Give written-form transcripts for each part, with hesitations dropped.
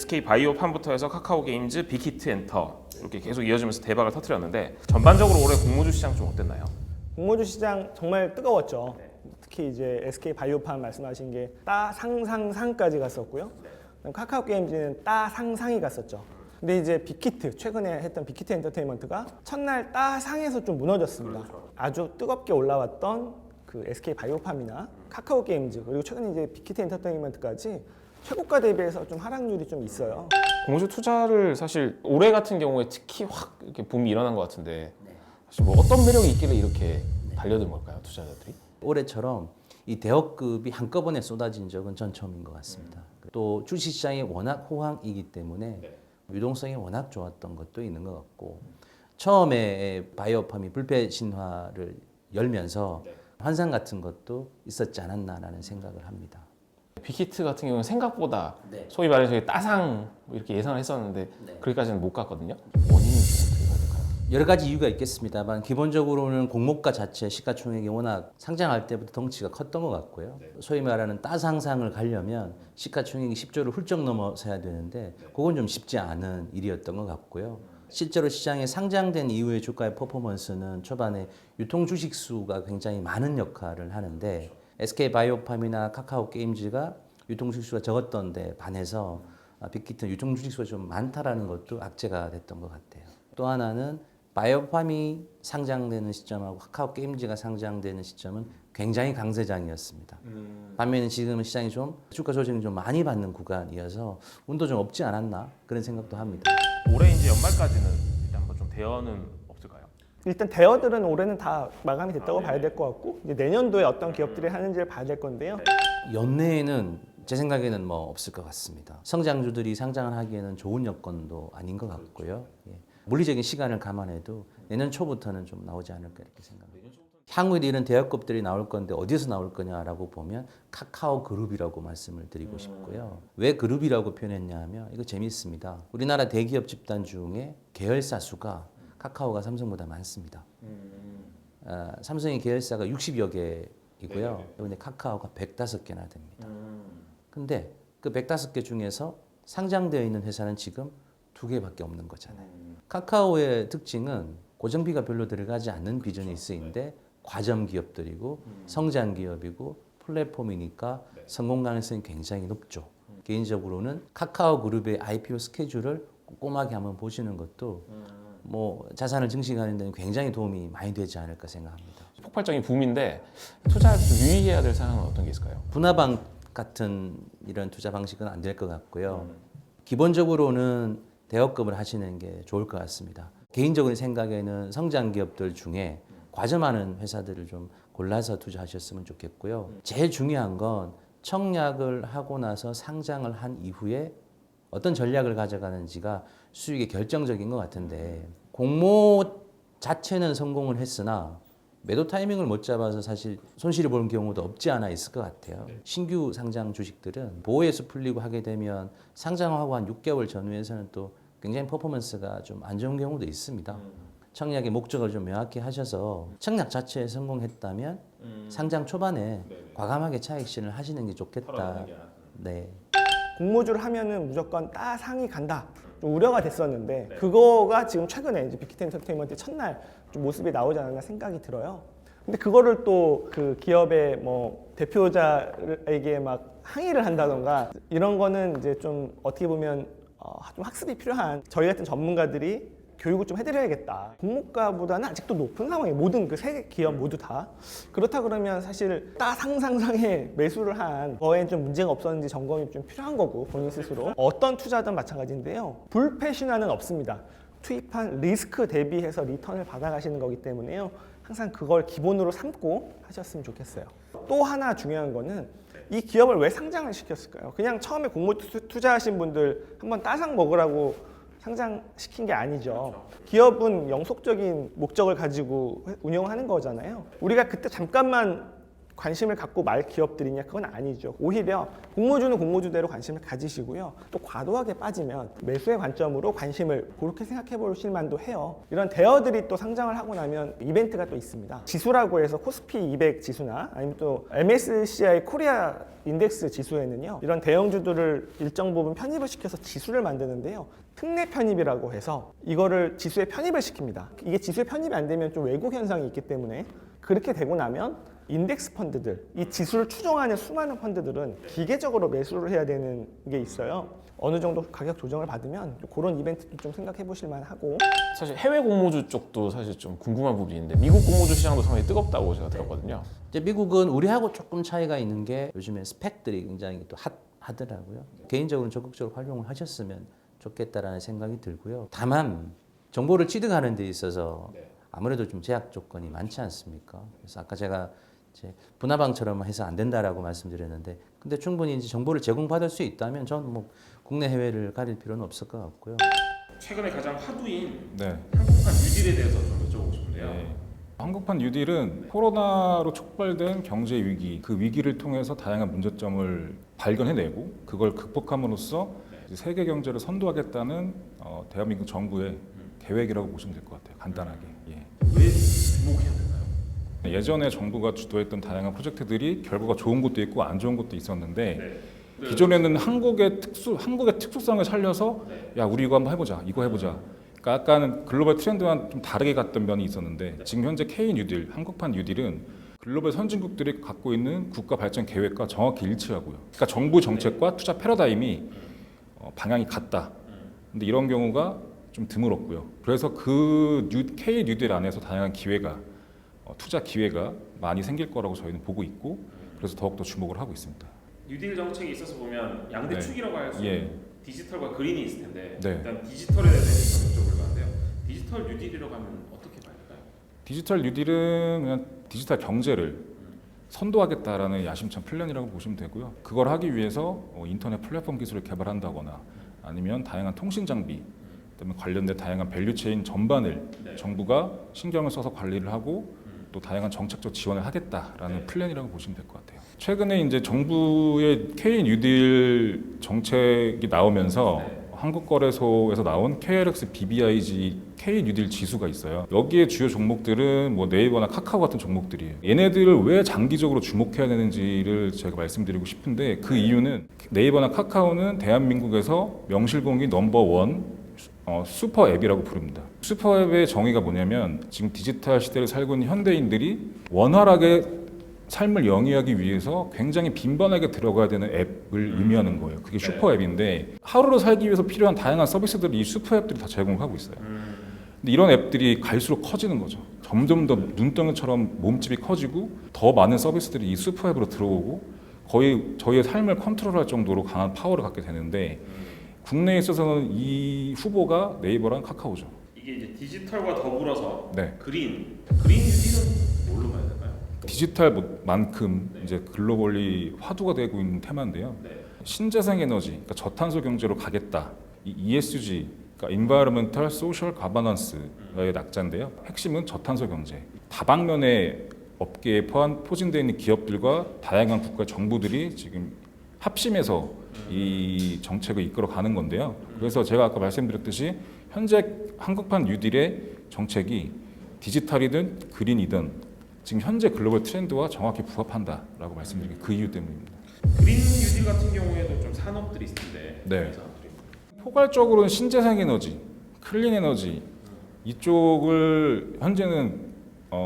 SK 바이오팜부터 해서 카카오 게임즈, 빅히트 엔터 이렇게 계속 이어지면서 대박을 터뜨렸는데 전반적으로 올해 공모주 시장 좀 어땠나요? 공모주 시장 정말 뜨거웠죠. 특히 이제 SK 바이오팜 말씀하신 게 따상상상까지 갔었고요. 카카오 게임즈는 따상상이 갔었죠. 근데 이제 빅히트, 최근에 했던 빅히트 엔터테인먼트가 첫날 따상에서 좀 무너졌습니다. 아주 뜨겁게 올라왔던 그 SK 바이오팜이나 카카오 게임즈, 그리고 최근에 이제 빅히트 엔터테인먼트까지 최고가 대비해서 좀 하락률이 좀 있어요. 공모주 투자를 사실 올해 같은 경우에 특히 확 이렇게 붐이 일어난 것 같은데 사실 뭐 어떤 매력이 있길래 이렇게 달려든 걸까요, 투자자들이? 올해처럼 이 대여급이 한꺼번에 쏟아진 적은 전 처음인 것 같습니다. 또 주식시장이 워낙 호황이기 때문에 유동성이 워낙 좋았던 것도 있는 것 같고, 처음에 바이오팜이 불패 신화를 열면서 환상 같은 것도 있었지 않았나라는 생각을 합니다. 빅히트 같은 경우는 생각보다 소위 말해서 따상 이렇게 예상을 했었는데 그렇게까지는 못 갔거든요. 원인이 좀 어떻게 가야 될까요? 여러 가지 이유가 있겠습니다만 기본적으로는 공모가 자체 시가총액이 워낙 상장할 때부터 덩치가 컸던 것 같고요. 소위 말하는 따상상을 가려면 시가총액이 10조를 훌쩍 넘어서야 되는데 그건 좀 쉽지 않은 일이었던 것 같고요. 실제로 시장에 상장된 이후의 주가의 퍼포먼스는 초반에 유통 주식 수가 굉장히 많은 역할을 하는데 SK 바이오팜이나 카카오 게임즈가 유통 주식 수가 적었던 데 반해서 빅히트는 유통 주식 수가 좀 많다라는 것도 악재가 됐던 것 같아요. 또 하나는 바이오팜이 상장되는 시점하고 카카오 게임즈가 상장되는 시점은 굉장히 강세장이었습니다. 반면에 지금은 시장이 좀 주가 조정이 좀 많이 받는 구간이어서 운도 좀 없지 않았나 그런 생각도 합니다. 올해 이제 연말까지는 일단 뭐 좀 대여는 없을까요? 일단 대여들은 올해는 다 마감이 됐다고 봐야 될 것 같고, 이제 내년도에 어떤 기업들이 하는지를 봐야 될 건데요. 연내에는 제 생각에는 뭐 없을 것 같습니다. 성장주들이 상장을 하기에는 좋은 여건도 아닌 것 같고요. 예. 물리적인 시간을 감안해도 내년 초부터는 좀 나오지 않을까 이렇게 생각합니다. 향후에 이런 대여급들이 나올 건데 어디서 나올 거냐라고 보면 카카오 그룹이라고 말씀을 드리고 싶고요. 왜 그룹이라고 표현했냐 하면 이거 재미있습니다. 우리나라 대기업 집단 중에 계열사 수가 카카오가 삼성보다 많습니다. 삼성의 계열사가 60여 개이고요. 그런데 카카오가 105개나 됩니다. 근데 그 105개 중에서 상장되어 있는 회사는 지금 2개밖에 없는 거잖아요. 카카오의 특징은 고정비가 별로 들어가지 않는 비전이 있으인데 과점 기업들이고 성장 기업이고 플랫폼이니까 성공 가능성이 굉장히 높죠. 개인적으로는 카카오 그룹의 IPO 스케줄을 꼼꼼하게 한번 보시는 것도 뭐 자산을 증식하는 데는 굉장히 도움이 많이 되지 않을까 생각합니다. 폭발적인 붐인데 투자할 때 유의해야 될 사항은 어떤 게 있을까요? 분할방 같은 이런 투자 방식은 안 될 것 같고요. 기본적으로는 대여금을 하시는 게 좋을 것 같습니다. 개인적인 생각에는 성장 기업들 중에 과점하는 회사들을 좀 골라서 투자하셨으면 좋겠고요. 제일 중요한 건 청약을 하고 나서 상장을 한 이후에 어떤 전략을 가져가는지가 수익의 결정적인 것 같은데, 공모 자체는 성공을 했으나 매도 타이밍을 못 잡아서 사실 손실을 보는 경우도 없지 않아 있을 것 같아요. 신규 상장 주식들은 보호에서 풀리고 하게 되면 상장하고 한 6개월 전후에서는 또 굉장히 퍼포먼스가 좀 안 좋은 경우도 있습니다. 청약의 목적을 좀 명확히 하셔서 청약 자체에 성공했다면 상장 초반에 과감하게 차익 실현을 하시는 게 좋겠다. 네. 공모주를 하면은 무조건 따상이 간다. 좀 우려가 됐었는데 그거가 지금 최근에 이제 빅히트 엔터테인먼트 첫날 좀 모습이 나오지 않았나 생각이 들어요. 근데 그거를 또 그 기업의 뭐 대표자에게 막 항의를 한다던가 이런 거는 이제 좀 어떻게 보면 좀 학습이 필요한 저희 같은 전문가들이 교육을 좀 해드려야겠다. 공모가보다는 아직도 높은 상황이에요. 모든 그 세 기업 모두 다. 그렇다 그러면 사실 따상상상에 매수를 한 거엔 좀 문제가 없었는지 점검이 좀 필요한 거고, 본인 스스로. 어떤 투자든 마찬가지인데요. 불패 신화는 없습니다. 투입한 리스크 대비해서 리턴을 받아가시는 거기 때문에요. 항상 그걸 기본으로 삼고 하셨으면 좋겠어요. 또 하나 중요한 거는 이 기업을 왜 상장을 시켰을까요? 그냥 처음에 공모 투자하신 분들 한번 따상 먹으라고 상장시킨 게 아니죠. 기업은 영속적인 목적을 가지고 운영하는 거잖아요. 우리가 그때 잠깐만 관심을 갖고 말 기업들이냐? 그건 아니죠. 오히려 공모주는 공모주대로 관심을 가지시고요. 또 과도하게 빠지면 매수의 관점으로 관심을 그렇게 생각해 보실 만도 해요. 이런 대어들이 또 상장을 하고 나면 이벤트가 또 있습니다. 지수라고 해서 코스피 200 지수나 아니면 또 MSCI 코리아 인덱스 지수에는요. 이런 대형주들을 일정 부분 편입을 시켜서 지수를 만드는데요. 특례 편입이라고 해서 이거를 지수에 편입을 시킵니다. 이게 지수에 편입이 안 되면 좀 왜곡 현상이 있기 때문에 그렇게 되고 나면 인덱스 펀드들, 이 지수를 추종하는 수많은 펀드들은 기계적으로 매수를 해야 되는 게 있어요. 어느 정도 가격 조정을 받으면 그런 이벤트도 좀 생각해 보실 만하고. 사실 해외 공모주 쪽도 사실 좀 궁금한 부분이 있는데 미국 공모주 시장도 상당히 뜨겁다고 제가 들었거든요. 이제 미국은 우리하고 조금 차이가 있는 게 요즘에 스펙들이 굉장히 또 핫하더라고요. 개인적으로 적극적으로 활용을 하셨으면 좋겠다라는 생각이 들고요. 다만 정보를 취득하는 데 있어서 아무래도 좀 제약 조건이 많지 않습니까? 그래서 아까 제가 이제 분화방처럼 해서 안 된다라고 말씀드렸는데, 근데 충분히 이제 정보를 제공받을 수 있다면 저는 뭐 국내 해외를 가릴 필요는 없을 것 같고요. 최근에 가장 화두인 네. 한국판 뉴딜에 대해서 좀 여쭤보고 싶은데요. 네. 한국판 뉴딜은 코로나로 촉발된 경제 위기, 그 위기를 통해서 다양한 문제점을 발견해내고 그걸 극복함으로써 이제 세계 경제를 선도하겠다는 대한민국 정부의 계획이라고 보시면 될 것 같아요. 간단하게. 예. 왜 주목해야 되나요? 예전에 정부가 주도했던 다양한 프로젝트들이 결과가 좋은 것도 있고 안 좋은 것도 있었는데 네. 기존에는 한국의 특수성을 살려서 야 우리 이거 한번 해보자, 이거 해보자. 그러니까 약간 글로벌 트렌드와 좀 다르게 갔던 면이 있었는데 지금 현재 K 뉴딜, 한국판 뉴딜은 글로벌 선진국들이 갖고 있는 국가 발전 계획과 정확히 일치하고요. 그러니까 정부 정책과 투자 패러다임이 방향이 같다. 근데 이런 경우가 좀 드물었고요. 그래서 그 K 뉴딜 안에서 다양한 기회가 투자 기회가 많이 생길 거라고 저희는 보고 있고 그래서 더욱더 주목을 하고 있습니다. 뉴딜 정책에 있어서 보면 양대 네. 축이라고 할 수 예. 있는 디지털과 그린이 있을 텐데 네. 일단 디지털에 대해서 여쭤볼 건데요. 디지털 뉴딜이라고 하면 어떻게 봐야 될까요? 디지털 뉴딜은 그냥 디지털 경제를 선도하겠다라는 야심찬 플랜이라고 보시면 되고요. 그걸 하기 위해서 인터넷 플랫폼 기술을 개발한다거나 아니면 다양한 통신 장비, 그다음에 관련된 다양한 밸류체인 전반을 정부가 신경을 써서 관리를 하고 또 다양한 정책적 지원을 하겠다라는 플랜이라고 보시면 될 것 같아요. 최근에 이제 정부의 K 뉴딜 정책이 나오면서 한국거래소에서 나온 KLX BBIG K 뉴딜 지수가 있어요. 여기에 주요 종목들은 뭐 네이버나 카카오 같은 종목들이에요. 얘네들을 왜 장기적으로 주목해야 되는지를 제가 말씀드리고 싶은데 그 이유는 네이버나 카카오는 대한민국에서 명실공히 넘버원 슈퍼 앱이라고 부릅니다. 슈퍼 앱의 정의가 뭐냐면 지금 디지털 시대를 살고 있는 현대인들이 원활하게 삶을 영위하기 위해서 굉장히 빈번하게 들어가야 되는 앱을 의미하는 거예요. 그게 슈퍼 앱인데 하루를 살기 위해서 필요한 다양한 서비스들을 이 슈퍼 앱들이 다 제공하고 있어요. 근데 이런 앱들이 갈수록 커지는 거죠. 점점 더 눈덩이처럼 몸집이 커지고 더 많은 서비스들이 이 슈퍼 앱으로 들어오고 거의 저희의 삶을 컨트롤할 정도로 강한 파워를 갖게 되는데 국내에 있어서는 이 후보가 네이버랑 카카오죠. 이게 이제 디지털과 더불어서 네. 그린 뉴딜은 뭘로 봐야 될까요? 디지털만큼 이제 글로벌리 화두가 되고 있는 테마인데요. 네. 신재생 에너지, 그러니까 저탄소 경제로 가겠다. 이 ESG, 그러니까 Environmental Social Governance의 낙자인데요. 핵심은 저탄소 경제. 다방면의 업계에 포진되어 있는 기업들과 다양한 국가 정부들이 지금 합심해서 이 정책을 이끌어 가는 건데요. 그래서 제가 아까 말씀드렸듯이 현재 한국판 뉴딜의 정책이 디지털이든 그린이든 지금 현재 글로벌 트렌드와 정확히 부합한다라고 말씀드린 게 그 이유 때문입니다. 그린 뉴딜 같은 경우에도 좀 산업들이 있을 텐데 네. 그런 산업들이. 포괄적으로는 신재생 에너지, 클린 에너지 이쪽을 현재는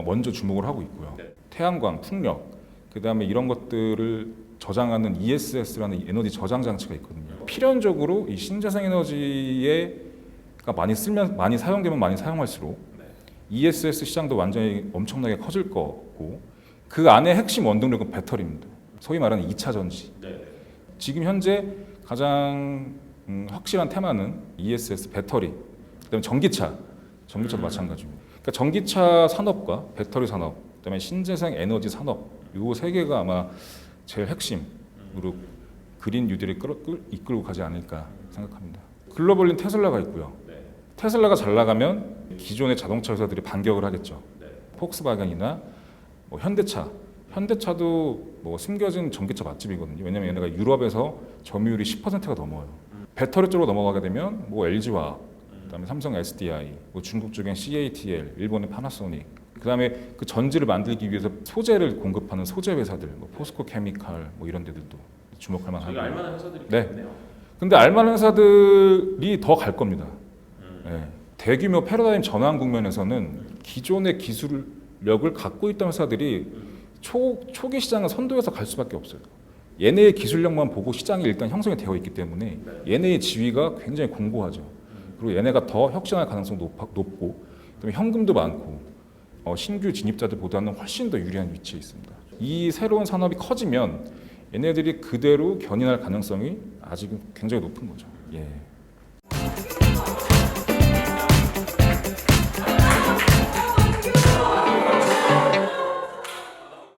먼저 주목을 하고 있고요. 네. 태양광, 풍력, 그다음에 이런 것들을 저장하는 ESS라는 에너지 저장 장치가 있거든요. 필연적으로 이 신재생 에너지가 많이 사용되면 많이 사용할수록 ESS 시장도 완전히 엄청나게 커질 거고 그 안에 핵심 원동력은 배터리입니다. 소위 말하는 2차 전지. 네. 지금 현재 가장 확실한 테마는 ESS 배터리, 그다음에 전기차도 마찬가지입니다. 그러니까 전기차 산업과 배터리 산업, 그다음에 신재생 에너지 산업 이 세 개가 아마 제일 핵심으로 그린 뉴딜을 이끌고 가지 않을까 생각합니다. 글로벌린 테슬라가 있고요. 테슬라가 잘 나가면 기존의 자동차 회사들이 반격을 하겠죠. 폭스바겐이나 뭐 현대차 현대차도 뭐 숨겨진 전기차 맛집이거든요. 왜냐면 얘네가 유럽에서 점유율이 10%가 넘어요. 배터리 쪽으로 넘어가게 되면 뭐 LG화, 그다음에 삼성 SDI, 뭐 중국 쪽엔 CATL, 일본의 파나소닉, 그다음에 그 전지를 만들기 위해서 소재를 공급하는 소재 회사들, 뭐 포스코 케미칼, 뭐 이런 데들도 주목할 만하고. 저희가 알만한 회사들이 네. 있네요. 근데 알만한 회사들이 더 갈 겁니다. 예. 대규모 패러다임 전환 국면에서는 기존의 기술력을 갖고 있던 회사들이 초기 시장을 선도해서 갈 수밖에 없어요. 얘네의 기술력만 보고 시장이 일단 형성이 되어 있기 때문에 얘네의 지위가 굉장히 공고하죠. 그리고 얘네가 더 혁신할 가능성이 높고, 그다음에 현금도 많고, 신규 진입자들보다는 훨씬 더 유리한 위치에 있습니다. 이 새로운 산업이 커지면 얘네들이 그대로 견인할 가능성이 아직은 굉장히 높은 거죠. 예.